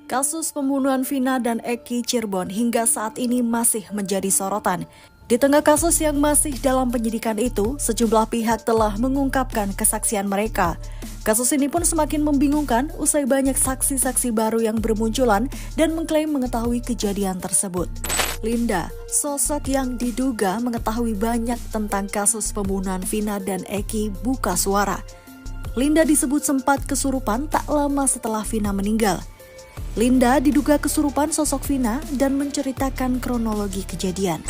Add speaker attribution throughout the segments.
Speaker 1: Kasus pembunuhan Vina dan Eki Cirebon hingga saat ini masih menjadi sorotan. Di tengah kasus yang masih dalam penyidikan itu, sejumlah pihak telah mengungkapkan kesaksian mereka. Kasus ini pun semakin membingungkan usai banyak saksi-saksi baru yang bermunculan dan mengklaim mengetahui kejadian tersebut. Linda, sosok yang diduga mengetahui banyak tentang kasus pembunuhan Vina dan Eki, buka suara. Linda disebut sempat kesurupan tak lama setelah Vina meninggal. Linda diduga kesurupan sosok Vina dan menceritakan kronologi kejadian.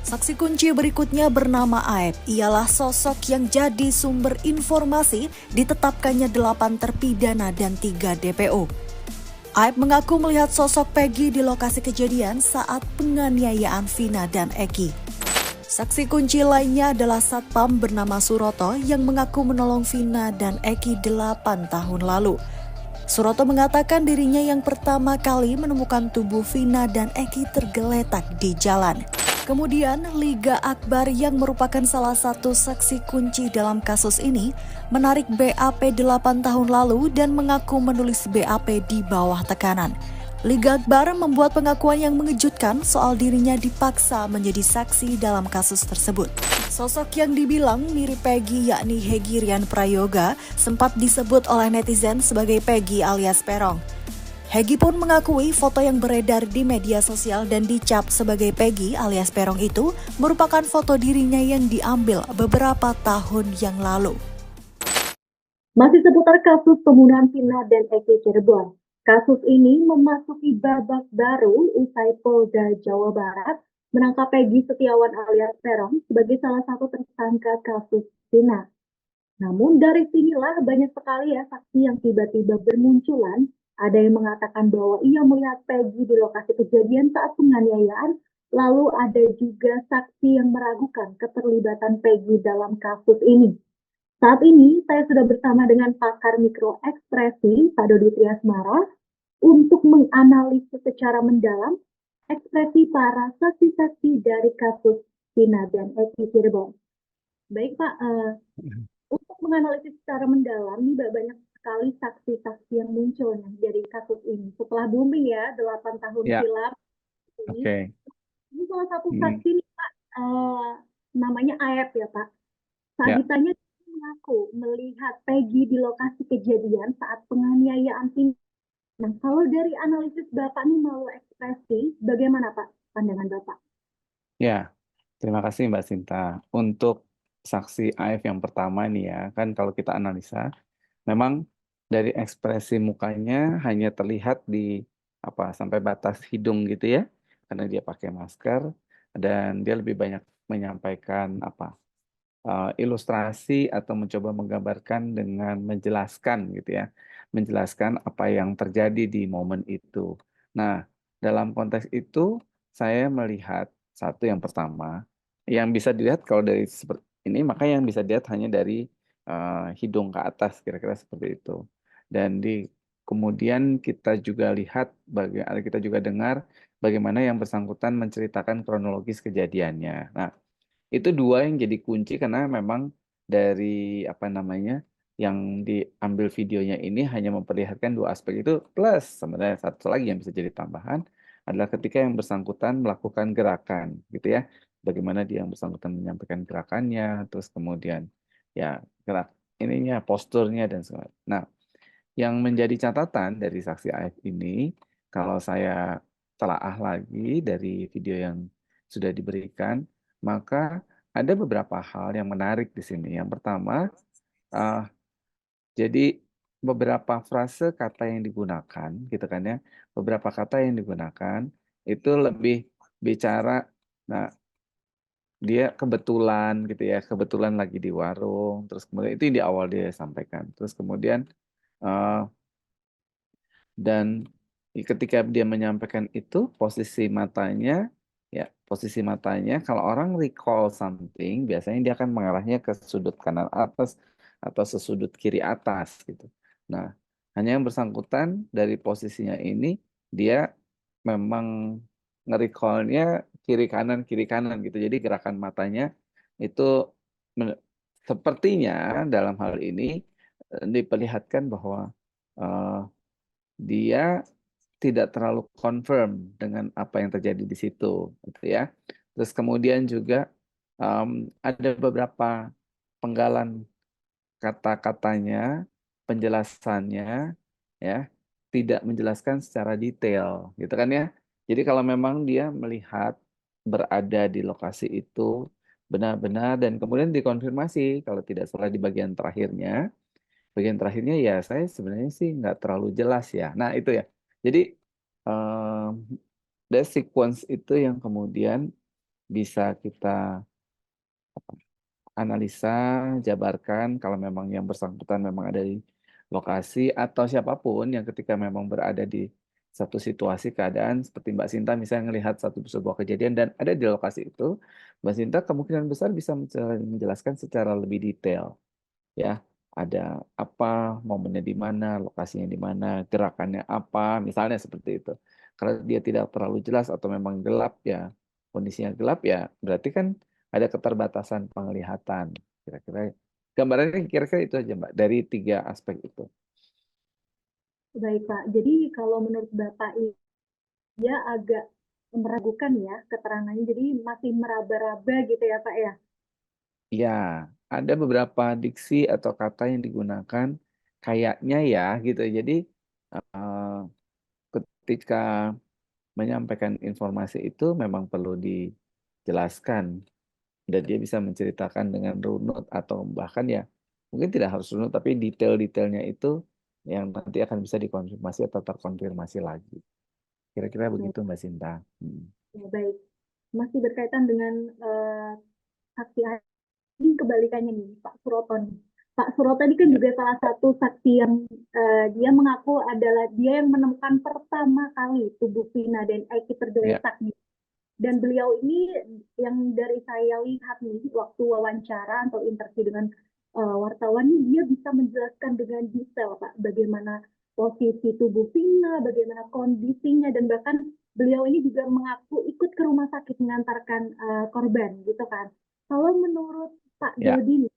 Speaker 1: Saksi kunci berikutnya bernama Aep. Ialah sosok yang jadi sumber informasi ditetapkannya 8 terpidana dan 3 DPO. Aep mengaku melihat sosok Peggy di lokasi kejadian saat penganiayaan Vina dan Eki. Saksi kunci lainnya adalah Satpam bernama Suroto yang mengaku menolong Vina dan Eki 8 tahun lalu. Suroto mengatakan dirinya yang pertama kali menemukan tubuh Vina dan Eki tergeletak di jalan. Kemudian Liga Akbar yang merupakan salah satu saksi kunci dalam kasus ini menarik BAP 8 tahun lalu dan mengaku menulis BAP di bawah tekanan. Liga Akbar membuat pengakuan yang mengejutkan soal dirinya dipaksa menjadi saksi dalam kasus tersebut. Sosok yang dibilang mirip Peggy yakni Hegi Rian Prayoga sempat disebut oleh netizen sebagai Peggy alias Perong. Hegi pun mengakui foto yang beredar di media sosial dan dicap sebagai Peggy alias Perong itu merupakan foto dirinya yang diambil beberapa tahun yang lalu.
Speaker 2: Masih seputar kasus pembunuhan Vina dan Eki Cirebon. Kasus ini memasuki babak baru usai Polda Jawa Barat menangkap Peggy Setiawan alias Perong sebagai salah satu tersangka kasus Vina. Namun dari sinilah banyak sekali ya saksi yang tiba-tiba bermunculan. Ada yang mengatakan bahwa ia melihat Peggy di lokasi kejadian saat penganiayaan. Lalu ada juga saksi yang meragukan keterlibatan Peggy dalam kasus ini. Saat ini saya sudah bersama dengan pakar mikroekspresi, Pak Dodi Triasmara, untuk menganalisis secara mendalam ekspresi para saksi-saksi dari kasus Vina dan Eki Cirebon. Baik Pak, untuk menganalisis secara mendalam, nih banyak sekali saksi-saksi yang muncul dari kasus ini. Setelah booming ya, 8 tahun
Speaker 3: Ya,
Speaker 2: silam ini.
Speaker 3: oke.
Speaker 2: Ini salah satu
Speaker 3: Hmm,
Speaker 2: saksi nih Pak, namanya Aep ya Pak. Saat
Speaker 3: ya,
Speaker 2: ditanya, dia mengaku melihat Peggy di lokasi kejadian saat penganiayaan ini. Nah, kalau dari analisis Bapak nih melalui ekspresi, bagaimana Pak pandangan Bapak?
Speaker 3: ya. Terima kasih Mbak Sinta. Untuk saksi AF yang pertama nih ya, kan kalau kita analisa, memang dari ekspresi mukanya hanya terlihat di apa sampai batas hidung gitu ya, karena dia pakai masker dan dia lebih banyak menyampaikan apa ilustrasi atau mencoba menggambarkan dengan menjelaskan gitu ya, menjelaskan apa yang terjadi di momen itu. Nah, dalam konteks itu saya melihat satu yang pertama yang bisa dilihat kalau dari seperti ini, maka yang bisa dilihat hanya dari hidung ke atas kira-kira seperti itu. Dan kemudian kita juga lihat kita juga dengar bagaimana yang bersangkutan menceritakan kronologis kejadiannya. Nah, itu dua yang jadi kunci karena memang dari apa namanya yang diambil videonya ini hanya memperlihatkan dua aspek itu plus sebenarnya satu lagi yang bisa jadi tambahan adalah ketika yang bersangkutan melakukan gerakan gitu ya. Bagaimana dia yang bersangkutan menyampaikan gerakannya, terus kemudian ya gerak ininya, posturnya dan sebagainya. Nah, yang menjadi catatan dari saksi AF ini, kalau saya telaah lagi dari video yang sudah diberikan, maka ada beberapa hal yang menarik di sini. Yang pertama, eh, jadi beberapa frase kata yang digunakan, gitu kan ya, beberapa kata yang digunakan itu lebih bicara, nah dia kebetulan gitu ya, kebetulan lagi di warung, terus kemudian itu yang di awal dia sampaikan, terus kemudian eh, dan ketika dia menyampaikan itu posisi matanya kalau orang recall something biasanya dia akan mengarahnya ke sudut kanan atas atau sesudut kiri atas gitu. Nah, hanya yang bersangkutan dari posisinya ini dia memang nge-recallnya kiri kanan gitu. Jadi gerakan matanya itu men- sepertinya dalam hal ini diperlihatkan bahwa eh, dia tidak terlalu confirm dengan apa yang terjadi di situ, gitu ya. Terus kemudian juga ada beberapa penggalan kata-katanya, penjelasannya, ya, tidak menjelaskan secara detail, gitu kan ya. Jadi kalau memang dia melihat berada di lokasi itu benar-benar dan kemudian dikonfirmasi kalau tidak salah di bagian terakhirnya ya saya sebenarnya sih nggak terlalu jelas ya. Nah itu ya. Jadi um, the sequence itu yang kemudian bisa kita analisa, jabarkan kalau memang yang bersangkutan memang ada di lokasi atau siapapun yang ketika memang berada di satu situasi keadaan seperti Mbak Sinta misalnya melihat satu sebuah kejadian dan ada di lokasi itu, Mbak Sinta kemungkinan besar bisa menjelaskan secara lebih detail ya. Ada apa, momennya di mana, lokasinya di mana, gerakannya apa, misalnya seperti itu. Kalau dia tidak terlalu jelas atau memang gelap ya, kondisinya gelap ya, berarti kan ada keterbatasan penglihatan. Kira-kira gambarannya kira-kira itu aja Mbak, dari tiga aspek itu.
Speaker 2: Baik, Pak. Jadi kalau menurut Bapak ini dia agak meragukan ya keterangannya, jadi masih meraba-raba gitu ya, Pak ya?
Speaker 3: Ya, ada beberapa diksi atau kata yang digunakan kayaknya ya gitu. Jadi eh, ketika menyampaikan informasi itu memang perlu dijelaskan dan dia bisa menceritakan dengan runut atau bahkan ya mungkin tidak harus runut tapi detail-detailnya itu yang nanti akan bisa dikonfirmasi atau terkonfirmasi lagi. Kira-kira
Speaker 2: Baik,
Speaker 3: begitu Mbak Sinta. Hmm.
Speaker 2: ya, baik. Masih berkaitan dengan saksi ahli, ini kebalikannya nih, Pak Suroto nih. Pak Suroto ini kan
Speaker 3: Ya,
Speaker 2: juga salah satu saksi yang dia mengaku adalah dia yang menemukan pertama kali tubuh Vina dan Eki
Speaker 3: ya,
Speaker 2: tergeletak nih. Dan beliau ini yang dari saya lihat nih waktu wawancara atau interview dengan wartawan ini dia bisa menjelaskan dengan detail Pak bagaimana posisi tubuh Vina, bagaimana kondisinya dan bahkan beliau ini juga mengaku ikut ke rumah sakit mengantarkan korban gitu kan. Kalau menurut Pak
Speaker 3: ya.
Speaker 2: Dodi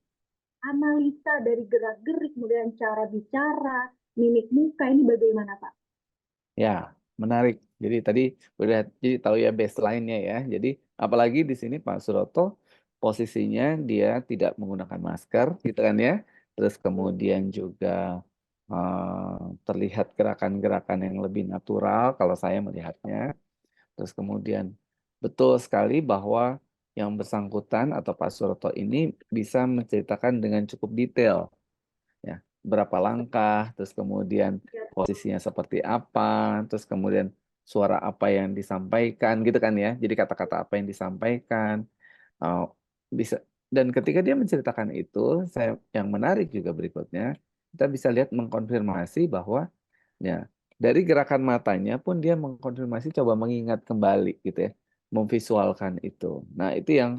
Speaker 2: analisa dari gerak-gerik kemudian cara bicara, mimik muka ini bagaimana Pak?
Speaker 3: Ya, menarik. Jadi tadi udah jadi tahu ya baseline-nya ya. Jadi apalagi di sini Pak Suroto posisinya dia tidak menggunakan masker gitu kan ya. Terus kemudian juga terlihat gerakan-gerakan yang lebih natural kalau saya melihatnya. Terus kemudian betul sekali bahwa yang bersangkutan atau Pak Suroto ini bisa menceritakan dengan cukup detail ya berapa langkah, terus kemudian posisinya seperti apa, terus kemudian suara apa yang disampaikan gitu kan ya. Jadi kata-kata apa yang disampaikan uh, bisa dan ketika dia menceritakan itu, saya yang menarik juga berikutnya kita bisa lihat mengkonfirmasi bahwa ya dari gerakan matanya pun dia mengkonfirmasi coba mengingat kembali gitu ya, memvisualkan itu. Nah, itu yang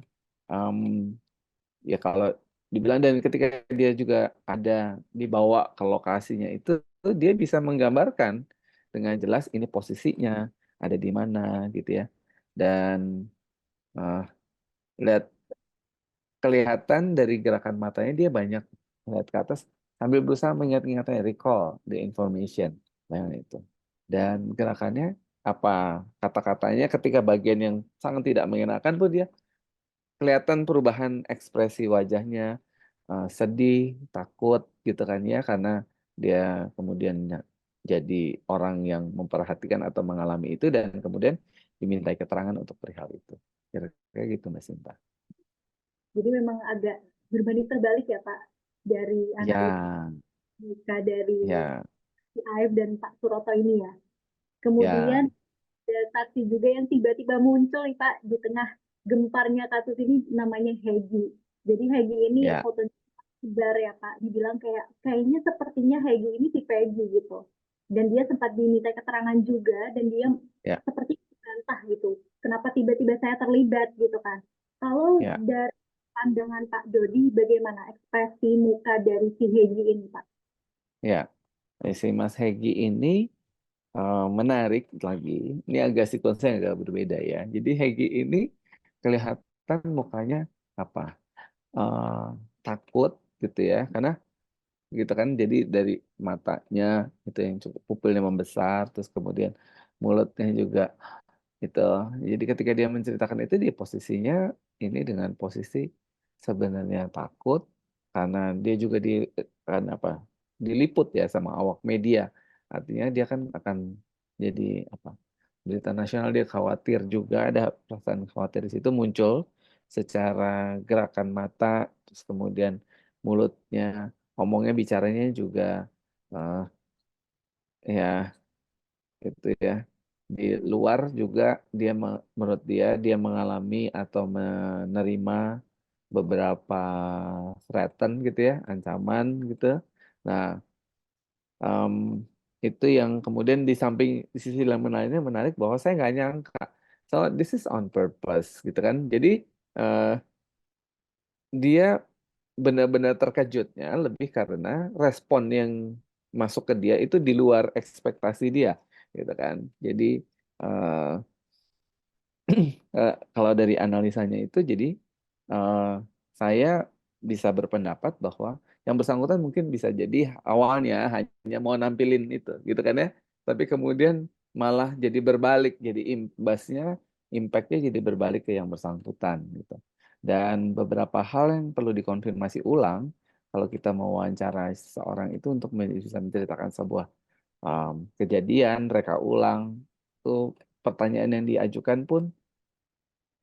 Speaker 3: um, ya kalau dibilang dan ketika dia juga ada dibawa ke lokasinya itu dia bisa menggambarkan dengan jelas ini posisinya ada di mana gitu ya dan eh, lihat kelihatan dari gerakan matanya dia banyak melihat ke atas sambil berusaha mengingat-ingatnya recall the information nah itu dan gerakannya apa kata-katanya ketika bagian yang sangat tidak mengenakan pun dia kelihatan perubahan ekspresi wajahnya sedih, takut gitu kan ya karena dia kemudian jadi orang yang memperhatikan atau mengalami itu dan kemudian dimintai keterangan untuk perihal itu. Kira-kira gitu Mbak Sinta.
Speaker 2: Jadi memang agak berbanding terbalik ya Pak dari analisa
Speaker 3: Ya,
Speaker 2: dari
Speaker 3: ya,
Speaker 2: si Aib dan Pak Suroto ini ya. Kemudian
Speaker 3: ya,
Speaker 2: ada saksi juga yang tiba-tiba muncul nih Pak di tengah gemparnya kasus ini namanya Hegi. Jadi Hegi ini
Speaker 3: ya,
Speaker 2: fotonya sebar ya Pak, dibilang kayak kayaknya sepertinya Hegi ini si Peggy gitu. Dan dia sempat diminta keterangan juga dan dia
Speaker 3: ya,
Speaker 2: seperti membantah gitu. Kenapa tiba-tiba saya terlibat gitu kan. Kalau
Speaker 3: ya,
Speaker 2: dari pandangan Pak Dodi, bagaimana ekspresi muka dari si Hegi ini Pak?
Speaker 3: ya. Si Mas Hegi ini menarik lagi. Ini agak sekuensnya agak berbeda ya. Jadi Hegi ini kelihatan mukanya apa? eh, takut gitu ya karena gitu kan. Jadi dari matanya itu yang cukup pupilnya membesar, terus kemudian mulutnya juga itu. Jadi ketika dia menceritakan itu dia posisinya ini dengan posisi sebenarnya takut karena dia juga kan apa diliput ya sama awak media. Artinya dia kan akan jadi apa berita nasional, dia khawatir juga, ada perasaan khawatir di situ muncul secara gerakan mata, terus kemudian mulutnya, ngomongnya bicaranya juga eh, ya itu ya di luar juga menurut dia mengalami atau menerima beberapa threaten gitu ya, ancaman gitu. Nah, em, itu yang kemudian di samping di sisi yang menarik bahwa saya nggak nyangka, so this is on purpose gitu kan. Jadi eh, dia benar-benar terkejutnya lebih karena respon yang masuk ke dia itu di luar ekspektasi dia gitu kan. Jadi eh, kalau dari analisanya itu jadi eh, saya bisa berpendapat bahwa yang bersangkutan mungkin bisa jadi awalnya hanya mau nampilin itu gitu kan ya, tapi kemudian malah jadi berbalik, jadi imbasnya impactnya jadi berbalik ke yang bersangkutan gitu. Dan beberapa hal yang perlu dikonfirmasi ulang kalau kita mau wawancara seseorang itu untuk bisa menceritakan sebuah kejadian reka ulang, itu pertanyaan yang diajukan pun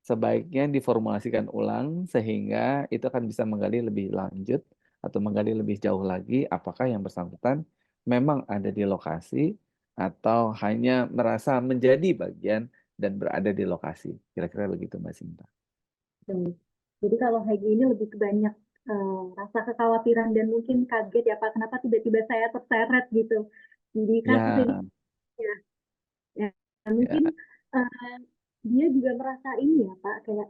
Speaker 3: sebaiknya diformulasikan ulang sehingga itu akan bisa menggali lebih lanjut atau menggali lebih jauh lagi apakah yang bersangkutan memang ada di lokasi atau hanya merasa menjadi bagian dan berada di lokasi. Kira-kira begitu, Mbak Sinta.
Speaker 2: Hmm. Jadi kalau Hegi ini lebih ke banyak rasa kekhawatiran dan mungkin kaget ya Pak, kenapa tiba-tiba saya terseret gitu. Jadi kasus ini
Speaker 3: Ya,
Speaker 2: ya, ya
Speaker 3: ya,
Speaker 2: mungkin eh, dia juga merasa ini ya Pak, kayak,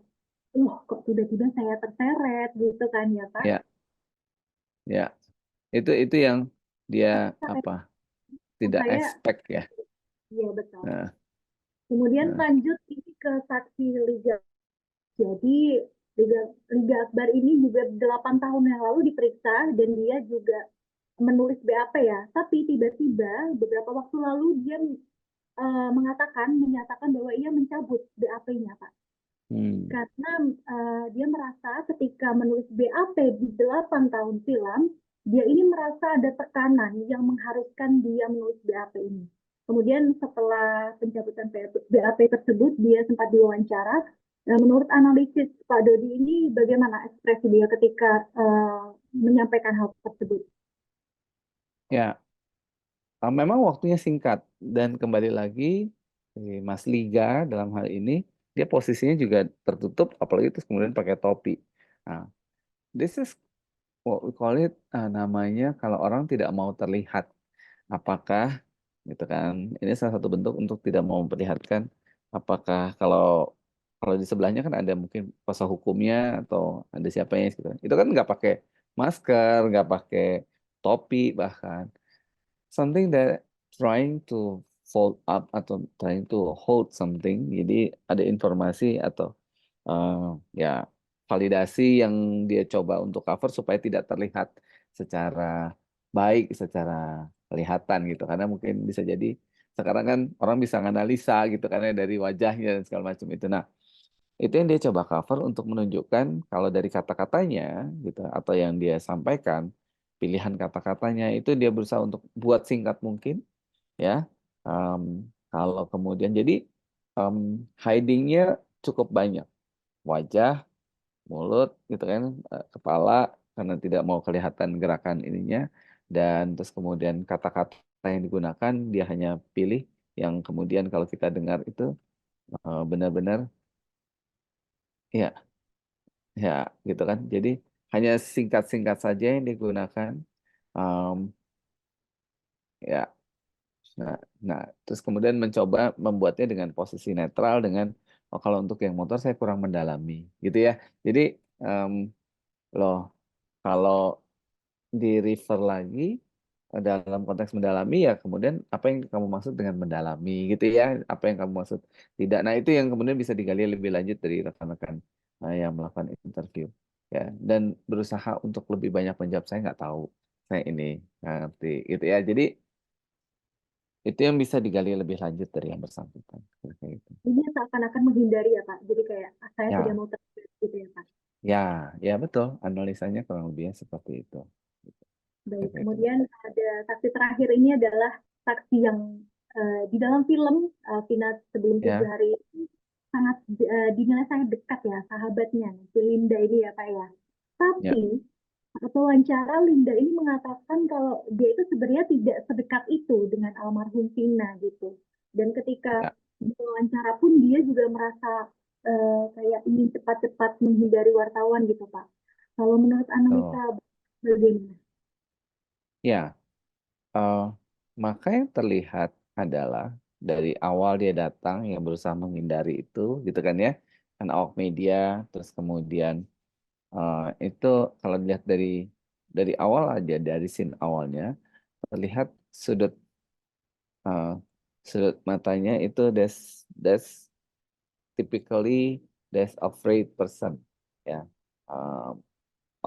Speaker 2: loh kok tiba-tiba saya terseret gitu kan ya Pak.
Speaker 3: ya, ya. Itu yang dia
Speaker 2: Sampai
Speaker 3: apa? Tidak
Speaker 2: saya,
Speaker 3: expect ya.
Speaker 2: iya betul.
Speaker 3: Nah,
Speaker 2: Kemudian
Speaker 3: nah,
Speaker 2: lanjut ini ke saksi Liga. Jadi Liga, Liga Akbar ini juga 8 tahun yang lalu diperiksa dan dia juga menulis BAP ya. Tapi tiba-tiba beberapa waktu lalu dia menyatakan bahwa ia mencabut BAP-nya, Pak.
Speaker 3: hmm,
Speaker 2: Karena dia merasa ketika menulis BAP di 8 tahun silam, dia ini merasa ada tekanan yang mengharuskan dia menulis BAP ini. Kemudian setelah pencabutan BAP tersebut, dia sempat diwawancara. Nah, menurut analisis Pak Dodi ini, bagaimana ekspresi dia ketika menyampaikan hal tersebut?
Speaker 3: ya. Memang waktunya singkat dan kembali lagi Mas Liga dalam hal ini dia posisinya juga tertutup apalagi terus kemudian pakai topi. Nah, this is what we call it namanya kalau orang tidak mau terlihat apakah gitu kan. Ini salah satu bentuk untuk tidak mau memperlihatkan apakah kalau kalau di sebelahnya kan ada mungkin kuasa hukumnya atau ada siapanya gitu. Itu kan nggak pakai masker, nggak pakai topi bahkan something that trying to fold up atau trying to hold something. Jadi ada informasi atau ya validasi yang dia coba untuk cover supaya tidak terlihat secara baik, secara kelihatan gitu. Karena mungkin bisa jadi sekarang kan orang bisa analisa gitu karena dari wajahnya dan segala macam itu. Nah, itu yang dia coba cover untuk menunjukkan kalau dari kata-katanya gitu atau yang dia sampaikan pilihan kata-katanya itu dia berusaha untuk buat singkat mungkin ya. Em, Kalau kemudian jadi em, hidingnya cukup banyak wajah, mulut gitu kan, kepala karena tidak mau kelihatan gerakan ininya dan terus kemudian kata-kata yang digunakan dia hanya pilih yang kemudian kalau kita dengar itu benar-benar ya ya gitu kan. Jadi hanya singkat-singkat saja yang digunakan. Em, ya, nah, nah, terus kemudian mencoba membuatnya dengan posisi netral dengan oh kalau untuk yang motor saya kurang mendalami, gitu ya. Jadi em, loh kalau di refer lagi dalam konteks mendalami ya kemudian apa yang kamu maksud dengan mendalami gitu ya, apa yang kamu maksud tidak. Nah itu yang kemudian bisa digali lebih lanjut dari rekan-rekan yang melakukan interview ya dan berusaha untuk lebih banyak menjawab saya nggak tahu saya ini nggak ngerti gitu ya. Jadi itu yang bisa digali lebih lanjut dari yang bersangkutan. Kira-kira gitu.
Speaker 2: Ini seakan-akan menghindari ya Pak. Jadi kayak saya tidak
Speaker 3: Ya,
Speaker 2: mau terlibat gitu ya Pak.
Speaker 3: ya, ya betul. Analisanya kurang lebihnya seperti itu.
Speaker 2: Baik,
Speaker 3: Kira-kira itu, Mbak.
Speaker 2: kemudian ada saksi terakhir ini adalah saksi yang di dalam film Vina sebelum tujuh
Speaker 3: Ya,
Speaker 2: hari ini sangat dinilai sangat dekat ya sahabatnya, si Linda ini ya Pak ya.
Speaker 3: ya,
Speaker 2: Tapi saat wawancara Linda ini mengatakan kalau dia itu sebenarnya tidak sedekat itu dengan almarhum Vina gitu. Dan ketika
Speaker 3: ya,
Speaker 2: di wawancara pun dia juga merasa kayak ingin cepat-cepat menghindari wartawan gitu Pak. Kalau menurut
Speaker 3: betul.
Speaker 2: analisa bagaimana?
Speaker 3: Ya, eh, maka yang terlihat adalah dari awal dia datang yang berusaha menghindari itu, gitu kan ya, kan awak media, terus kemudian itu kalau dilihat dari awal aja dari scene awalnya terlihat sudut eh, sudut matanya itu that's typically that's afraid person ya. Eh,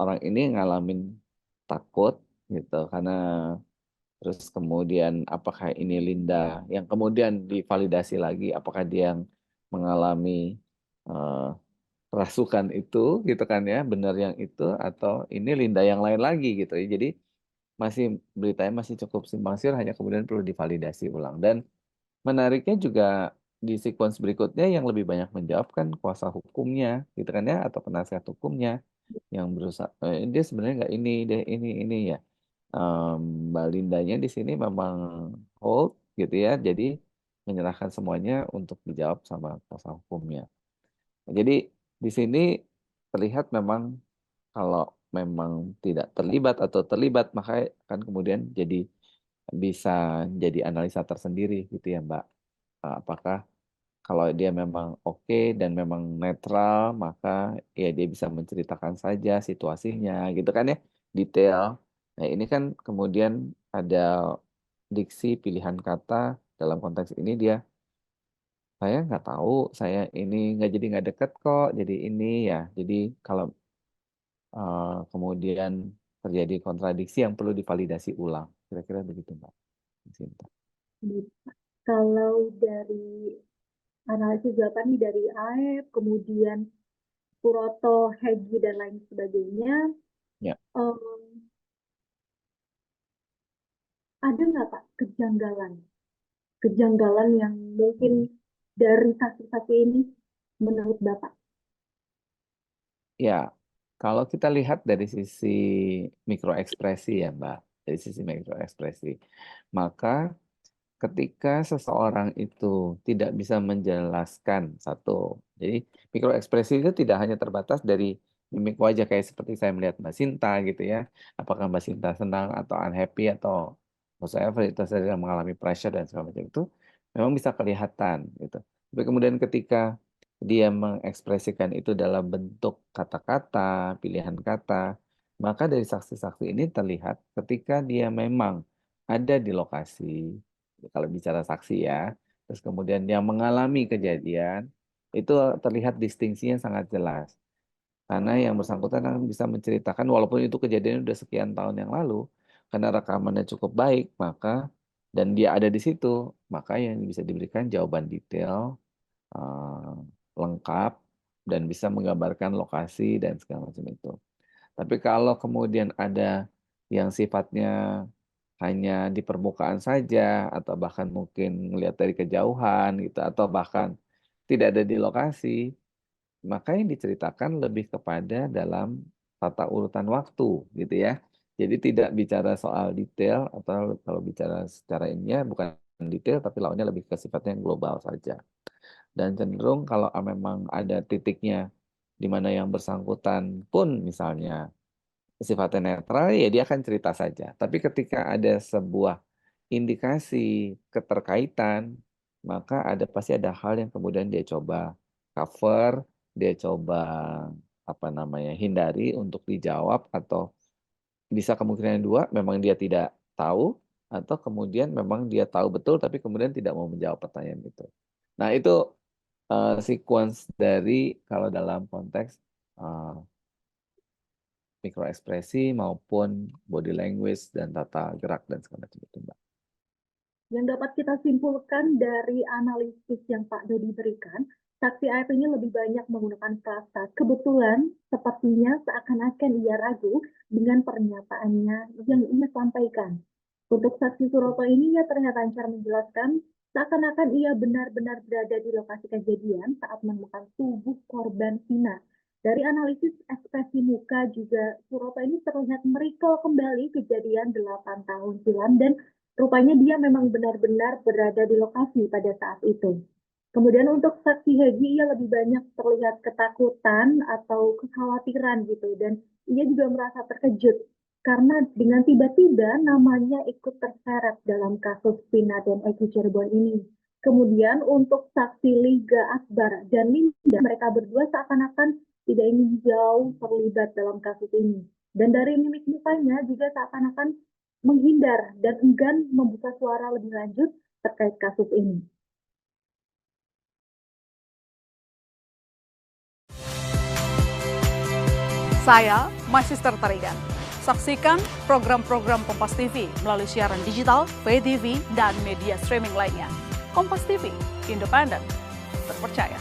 Speaker 3: Orang ini ngalamin takut gitu karena terus kemudian apakah ini Linda yang kemudian divalidasi lagi apakah dia yang mengalami eh, kerasukan itu gitu kan ya benar yang itu atau ini Linda yang lain lagi gitu ya. Jadi masih beritanya masih cukup simpang siur hanya kemudian perlu divalidasi ulang dan menariknya juga di sequence berikutnya yang lebih banyak menjawab kan kuasa hukumnya gitu kan ya atau penasihat hukumnya yang berusaha dia sebenarnya nggak ini deh ini ya. Mbak Lindanya di sini memang hold gitu ya jadi menyerahkan semuanya untuk dijawab sama kuasa hukumnya. Jadi di sini terlihat memang kalau memang tidak terlibat atau terlibat maka kan kemudian jadi bisa jadi analisa tersendiri gitu ya Mbak. Apakah kalau dia memang oke dan memang netral maka ya dia bisa menceritakan saja situasinya gitu kan ya detail. Nah ini kan kemudian ada diksi pilihan kata dalam konteks ini dia saya nggak tahu saya ini nggak jadi nggak deket kok jadi ini ya jadi kalau kemudian terjadi kontradiksi yang perlu divalidasi ulang. Kira-kira begitu, Mbak Sinta.
Speaker 2: Kalau dari analisis Bapak nih dari AEP, kemudian Puroto, Hegi, dan lain sebagainya,
Speaker 3: Ya,
Speaker 2: em, ada nggak Pak kejanggalan? Kejanggalan yang mungkin dari saksi-saksi ini menurut Bapak?
Speaker 3: ya. Kalau kita lihat dari sisi mikroekspresi ya, Mbak, dari sisi mikroekspresi, maka ketika seseorang itu tidak bisa menjelaskan satu, jadi mikroekspresi itu tidak hanya terbatas dari mimik wajah kayak seperti saya melihat Mbak Sinta gitu ya, apakah Mbak Sinta senang atau unhappy atau whatsoever itu sedang mengalami pressure dan segala macam itu memang bisa kelihatan gitu. Tapi kemudian ketika dia mengekspresikan itu dalam bentuk kata-kata, pilihan kata, maka dari saksi-saksi ini terlihat ketika dia memang ada di lokasi kalau bicara saksi ya. Terus kemudian yang mengalami kejadian itu terlihat distingsinya sangat jelas. Karena yang bersangkutan kan bisa menceritakan walaupun itu kejadian udah sekian tahun yang lalu, karena rekamannya cukup baik, maka dan dia ada di situ, maka yang bisa diberikan jawaban detail, eh, lengkap dan bisa menggambarkan lokasi dan segala macam itu. Tapi kalau kemudian ada yang sifatnya hanya di permukaan saja, atau bahkan mungkin melihat dari kejauhan gitu, atau bahkan tidak ada di lokasi, maka yang diceritakan lebih kepada dalam tata urutan waktu gitu ya. Jadi tidak bicara soal detail atau kalau bicara secara ininya bukan detail tapi lawannya lebih ke sifatnya yang global saja. Dan cenderung kalau memang ada titiknya di mana yang bersangkutan pun misalnya sifatnya netral, ya dia akan cerita saja. Tapi ketika ada sebuah indikasi keterkaitan, maka ada pasti ada hal yang kemudian dia coba cover, dia coba apa namanya hindari untuk dijawab atau bisa kemungkinan yang dua, memang dia tidak tahu atau kemudian memang dia tahu betul tapi kemudian tidak mau menjawab pertanyaan itu. Nah itu sequence dari kalau dalam konteks eh, mikroekspresi maupun body language dan tata gerak dan segala macam itu, Mbak.
Speaker 2: Yang dapat kita simpulkan dari analisis yang Pak Dodi berikan, saksi AF ini lebih banyak menggunakan frasa kebetulan, sepertinya seakan-akan ia ragu dengan pernyataannya yang ia sampaikan. Untuk saksi Suroto ini, ia terlihat lancar menjelaskan seakan-akan ia benar-benar berada di lokasi kejadian saat menemukan tubuh korban Vina. Dari analisis ekspresi muka juga, Suroto ini terlihat merecall kembali kejadian 8 tahun silam dan rupanya dia memang benar-benar berada di lokasi pada saat itu. Kemudian untuk saksi Hegi, ia lebih banyak terlihat ketakutan atau kekhawatiran gitu. Dan ia juga merasa terkejut karena dengan tiba-tiba namanya ikut terseret dalam kasus Vina dan Eki Cirebon ini. Kemudian untuk saksi Liga Akbar dan Linda, mereka berdua seakan-akan tidak ingin jauh terlibat dalam kasus ini. Dan dari mimik mukanya juga seakan-akan menghindar dan enggan membuka suara lebih lanjut terkait kasus ini.
Speaker 4: Saya Magister Tarigan. Saksikan program-program Kompas TV melalui siaran digital, pay TV, dan media streaming lainnya. Kompas TV, independen, terpercaya.